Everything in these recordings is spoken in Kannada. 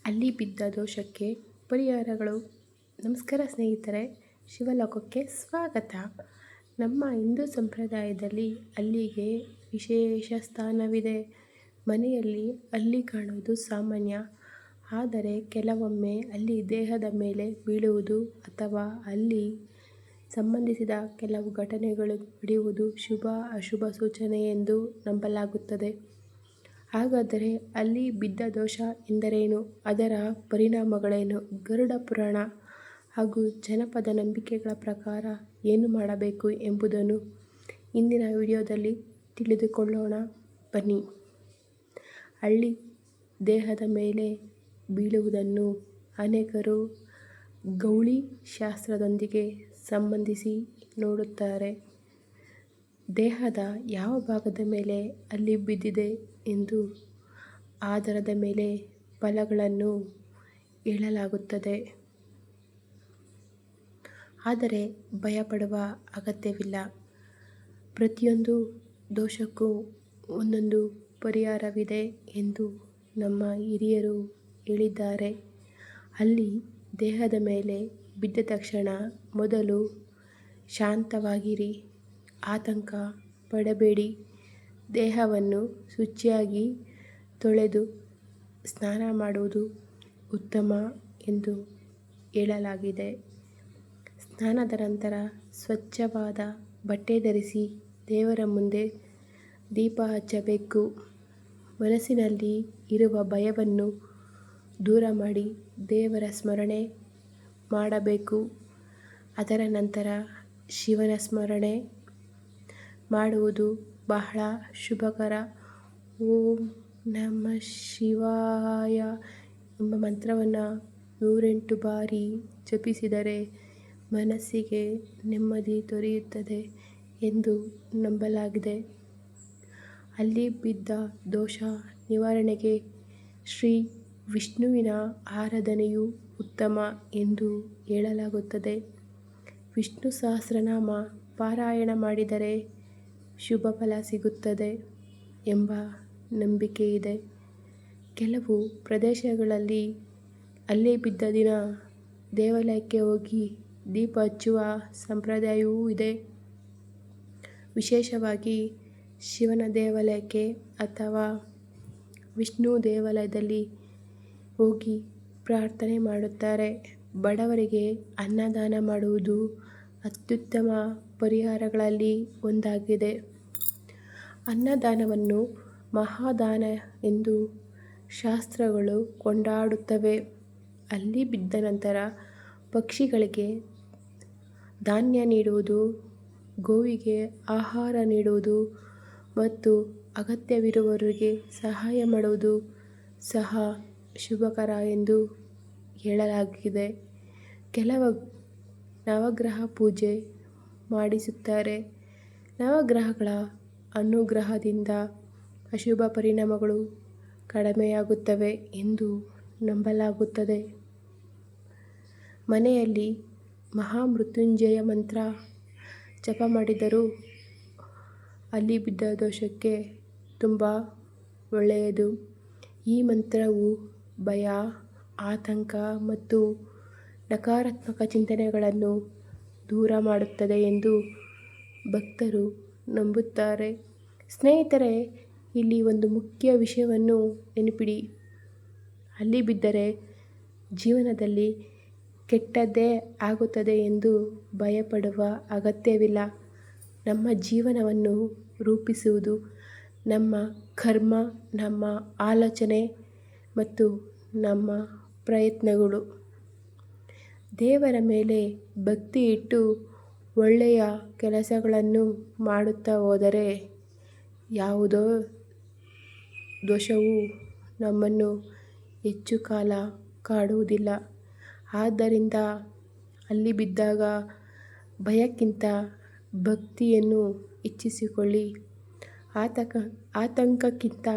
ಅಲ್ಲಿ ಬಿದ್ದ ದೋಷಕ್ಕೆ ಪರಿಹಾರಗಳು. ನಮಸ್ಕಾರ ಸ್ನೇಹಿತರೆ, ಶಿವಲೋಕಕ್ಕೆ ಸ್ವಾಗತ. ನಮ್ಮ ಹಿಂದೂ ಸಂಪ್ರದಾಯದಲ್ಲಿ ಅಲ್ಲಿಗೆ ವಿಶೇಷ ಸ್ಥಾನವಿದೆ. ಮನೆಯಲ್ಲಿ ಅಲ್ಲಿ ಕಾಣುವುದು ಸಾಮಾನ್ಯ. ಆದರೆ ಕೆಲವೊಮ್ಮೆ ಅಲ್ಲಿ ದೇಹದ ಮೇಲೆ ಬೀಳುವುದು ಅಥವಾ ಅಲ್ಲಿ ಸಂಬಂಧಿಸಿದ ಕೆಲವು ಘಟನೆಗಳು ನಡೆಯುವುದು ಶುಭ ಅಶುಭ ಸೂಚನೆ ಎಂದು ನಂಬಲಾಗುತ್ತದೆ. ಹಾಗಾದರೆ ಅಲ್ಲಿ ಬಿದ್ದ ದೋಷ ಎಂದರೇನು? ಅದರ ಪರಿಣಾಮಗಳೇನು? ಗರುಡ ಪುರಾಣ ಹಾಗೂ ಜನಪದ ನಂಬಿಕೆಗಳ ಪ್ರಕಾರ ಏನು ಮಾಡಬೇಕು ಎಂಬುದನ್ನು ಇಂದಿನ ವಿಡಿಯೋದಲ್ಲಿ ತಿಳಿದುಕೊಳ್ಳೋಣ ಬನ್ನಿ. ಅಲ್ಲಿ ದೇಹದ ಮೇಲೆ ಬೀಳುವುದನ್ನು ಅನೇಕರು ಗೌಳಿ ಶಾಸ್ತ್ರದೊಂದಿಗೆ ಸಂಬಂಧಿಸಿ ನೋಡುತ್ತಾರೆ. ದೇಹದ ಯಾವ ಭಾಗದ ಮೇಲೆ ಅಲ್ಲಿ ಬಿದ್ದಿದೆ ಎಂದು ಆಧಾರದ ಮೇಲೆ ಫಲಗಳನ್ನು ಹೇಳಲಾಗುತ್ತದೆ. ಆದರೆ ಭಯಪಡುವ ಅಗತ್ಯವಿಲ್ಲ. ಪ್ರತಿಯೊಂದು ದೋಷಕ್ಕೂ ಒಂದೊಂದು ಪರಿಹಾರವಿದೆ ಎಂದು ನಮ್ಮ ಹಿರಿಯರು ಹೇಳಿದ್ದಾರೆ. ಅಲ್ಲಿ ದೇಹದ ಮೇಲೆ ಬಿದ್ದ ತಕ್ಷಣ ಮೊದಲು ಶಾಂತವಾಗಿರಿ, ಆತಂಕ ಪಡಬೇಡಿ. ದೇಹವನ್ನು ಶುಚಿಯಾಗಿ ತೊಳೆದು ಸ್ನಾನ ಮಾಡುವುದು ಉತ್ತಮ ಎಂದು ಹೇಳಲಾಗಿದೆ. ಸ್ನಾನದ ನಂತರ ಸ್ವಚ್ಛವಾದ ಬಟ್ಟೆ ಧರಿಸಿ ದೇವರ ಮುಂದೆ ದೀಪ ಹಚ್ಚಬೇಕು. ಮನಸ್ಸಿನಲ್ಲಿ ಇರುವ ಭಯವನ್ನು ದೂರ ಮಾಡಿ ದೇವರ ಸ್ಮರಣೆ ಮಾಡಬೇಕು. ಅದರ ನಂತರ ಶಿವನ ಸ್ಮರಣೆ ಮಾಡುವುದು ಬಹಳ ಶುಭಕರ. ಓಂ ನಮಃ ಶಿವಾಯ ಎಂಬ ಮಂತ್ರವನ್ನು 108 ಬಾರಿ ಜಪಿಸಿದರೆ ಮನಸ್ಸಿಗೆ ನೆಮ್ಮದಿ ದೊರೆಯುತ್ತದೆ ಎಂದು ನಂಬಲಾಗಿದೆ. ಅಲ್ಲಿ ಬಿದ್ದ ದೋಷ ನಿವಾರಣೆಗೆ ಶ್ರೀ ವಿಷ್ಣುವಿನ ಆರಾಧನೆಯು ಉತ್ತಮ ಎಂದು ಹೇಳಲಾಗುತ್ತದೆ. ವಿಷ್ಣು ಸಹಸ್ರನಾಮ ಪಾರಾಯಣ ಮಾಡಿದರೆ ಶುಭ ಫಲ ಸಿಗುತ್ತದೆ ಎಂಬ ನಂಬಿಕೆ ಇದೆ. ಕೆಲವು ಪ್ರದೇಶಗಳಲ್ಲಿ ಅಲ್ಲೇ ಬಿದ್ದ ದಿನ ದೇವಾಲಯಕ್ಕೆ ಹೋಗಿ ದೀಪ ಹಚ್ಚುವ ಸಂಪ್ರದಾಯವೂ ಇದೆ. ವಿಶೇಷವಾಗಿ ಶಿವನ ದೇವಾಲಯಕ್ಕೆ ಅಥವಾ ವಿಷ್ಣು ದೇವಾಲಯದಲ್ಲಿ ಹೋಗಿ ಪ್ರಾರ್ಥನೆ ಮಾಡುತ್ತಾರೆ. ಬಡವರಿಗೆ ಅನ್ನದಾನ ಮಾಡುವುದು ಅತ್ಯುತ್ತಮ ಪರಿಹಾರಗಳಲ್ಲಿ ಒಂದಾಗಿದೆ. ಅನ್ನದಾನವನ್ನು ಮಹಾದಾನ ಎಂದು ಶಾಸ್ತ್ರಗಳು ಕೊಂಡಾಡುತ್ತವೆ. ಅಲ್ಲಿ ಬಿದ್ದ ನಂತರ ಪಕ್ಷಿಗಳಿಗೆ ಧಾನ್ಯ ನೀಡುವುದು, ಗೋವಿಗೆ ಆಹಾರ ನೀಡುವುದು ಮತ್ತು ಅಗತ್ಯವಿರುವವರಿಗೆ ಸಹಾಯ ಮಾಡುವುದು ಸಹ ಶುಭಕರ ಎಂದು ಹೇಳಲಾಗಿದೆ. ಕೆಲವು ನವಗ್ರಹ ಪೂಜೆ ಮಾಡಿಸುತ್ತಾರೆ. ನವಗ್ರಹಗಳ ಅನುಗ್ರಹದಿಂದ ಅಶುಭ ಪರಿಣಾಮಗಳು ಕಡಿಮೆಯಾಗುತ್ತವೆ ಎಂದು ನಂಬಲಾಗುತ್ತದೆ. ಮನೆಯಲ್ಲಿ ಮಹಾಮೃತ್ಯುಂಜಯ ಮಂತ್ರ ಜಪ ಮಾಡಿದರೂ ಅಲ್ಲಿ ಬಿದ್ದ ದೋಷಕ್ಕೆ ತುಂಬ ಒಳ್ಳೆಯದು. ಈ ಮಂತ್ರವು ಭಯ, ಆತಂಕ ಮತ್ತು ನಕಾರಾತ್ಮಕ ಚಿಂತನೆಗಳನ್ನು ದೂರ ಮಾಡುತ್ತದೆ ಎಂದು ಭಕ್ತರು ನಂಬುತ್ತಾರೆ. ಸ್ನೇಹಿತರೆ, ಇಲ್ಲಿ ಒಂದು ಮುಖ್ಯ ವಿಷಯವನ್ನು ನೆನಪಿಡಿ. ಅಲ್ಲಿ ಬಿದ್ದರೆ ಜೀವನದಲ್ಲಿ ಕೆಟ್ಟದ್ದೇ ಆಗುತ್ತದೆ ಎಂದು ಭಯಪಡುವ ಅಗತ್ಯವಿಲ್ಲ. ನಮ್ಮ ಜೀವನವನ್ನು ರೂಪಿಸುವುದು ನಮ್ಮ ಕರ್ಮ, ನಮ್ಮ ಆಲೋಚನೆ ಮತ್ತು ನಮ್ಮ ಪ್ರಯತ್ನಗಳು. ದೇವರ ಮೇಲೆ ಭಕ್ತಿ ಇಟ್ಟು ಒಳ್ಳೆಯ ಕೆಲಸಗಳನ್ನು ಮಾಡುತ್ತಾ ಹೋದರೆ ಯಾವುದೋ ದೋಷವು ನಮ್ಮನ್ನು ಹೆಚ್ಚು ಕಾಲ ಕಾಡುವುದಿಲ್ಲ. ಆದ್ದರಿಂದ ಅಲ್ಲಿ ಬಿದ್ದಾಗ ಭಯಕ್ಕಿಂತ ಭಕ್ತಿಯನ್ನು ಹೆಚ್ಚಿಸಿಕೊಳ್ಳಿ. ಆತಂಕಕ್ಕಿಂತ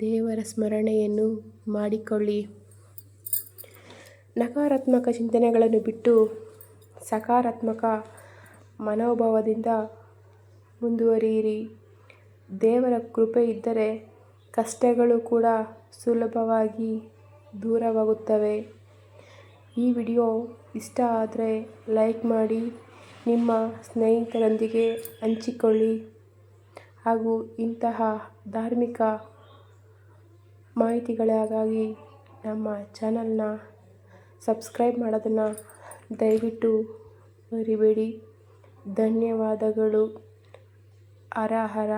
ದೇವರ ಸ್ಮರಣೆಯನ್ನು ಮಾಡಿಕೊಳ್ಳಿ. ನಕಾರಾತ್ಮಕ ಚಿಂತನೆಗಳನ್ನು ಬಿಟ್ಟು ಸಕಾರಾತ್ಮಕ ಮನೋಭಾವದಿಂದ ಮುಂದುವರಿಯಿರಿ. ದೇವರ ಕೃಪೆ ಇದ್ದರೆ ಕಷ್ಟಗಳು ಕೂಡ ಸುಲಭವಾಗಿ ದೂರವಾಗುತ್ತವೆ. ಈ ವಿಡಿಯೋ ಇಷ್ಟ ಆದರೆ ಲೈಕ್ ಮಾಡಿ, ನಿಮ್ಮ ಸ್ನೇಹಿತರೊಂದಿಗೆ ಹಂಚಿಕೊಳ್ಳಿ ಹಾಗೂ ಇಂತಹ ಧಾರ್ಮಿಕ ಮಾಹಿತಿಗಳಿಗಾಗಿ ನಮ್ಮ ಚಾನಲ್ನ ಸಬ್ಸ್ಕ್ರೈಬ್ ಮಾಡೋದನ್ನು ದಯವಿಟ್ಟು ಮರಿಬೇಡಿ. ಧನ್ಯವಾದಗಳು. ಹರ ಹರ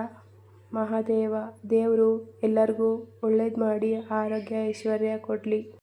ಮಹಾದೇವ. ದೇವರು ಎಲ್ಲರಿಗೂ ಒಳ್ಳೇದು ಮಾಡಿ ಆರೋಗ್ಯ ಐಶ್ವರ್ಯ ಕೊಡಲಿ.